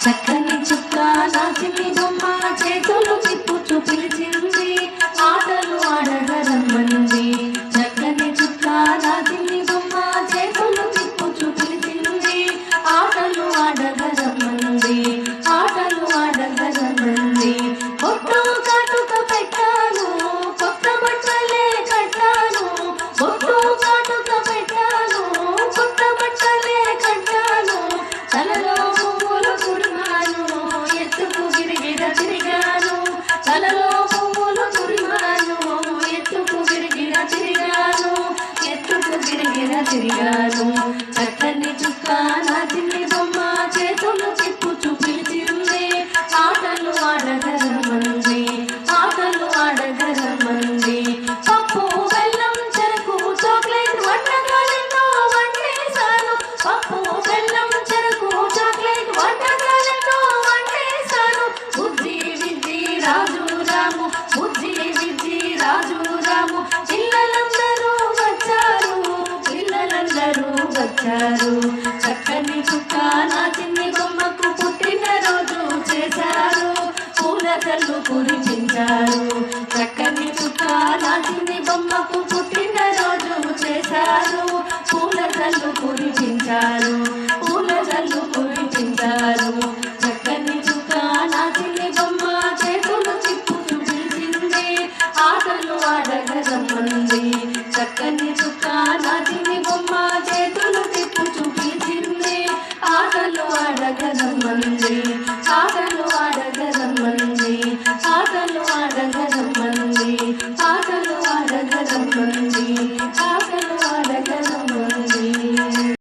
చక్కని చుక్క నా చిన్ని బొమ్మ చేతులు తిప్పుచూ పిలిచింది ఆటలు ఆడగా రమ్మనుంది. చక్కని చుక్క నా చిన్ని బొమ్మ చేతులు తిప్పుచూ పిలిచింది ఆటలు ఆడగా రమ్మనుంది. ఆటలు ఆడగా రమ్మనుంది. బొట్టు కాటుక పెట్టాను కొత్త బట్టలే కట్టాను. బొట్టు కాటుక పెట్టాను కొత్త బట్టలే కట్టాను. తలలో పువ్వులు కురిమాను ఎత్తుకు గిరిగిర తిరిగాను. తలలో పువ్వులు కురిమాను ఎత్తుకు గిరిగిర తిరిగాను. ఎత్తుకు గిరిగిర తిరిగాను. చక్కని చుక్క నా చిన్ని బొమ్మ చేతులు తిప్పుచూ పిలిచింది ఆటలు ఆడగా రమ్మనుంది. ఆటలు ఆడగా రమ్మనుంది. పప్పు బెల్లం చెరకు చాక్లెట్ వంటకాలెన్నో వండేశాను. పప్పు బెల్లం చెరకు చాక్లెట్ వంటకాలెన్నో వండేశాను. బుజ్జి విజ్జి రాజు రాము బుజ్జి విజ్జి రాజు రాము పిల్లలందరూ వచ్చారు. పిల్లలందరూ వచ్చారు. చక్కని చుక్క నా చిన్ని బొమ్మకు పుట్టినరోజు చేశారు. పూల జల్లు కురిపించారు. చక్కని చుక్క నా చిన్ని బొమ్మకు పుట్టినరోజు చేశారు. పూల జల్లు కురిపించారు.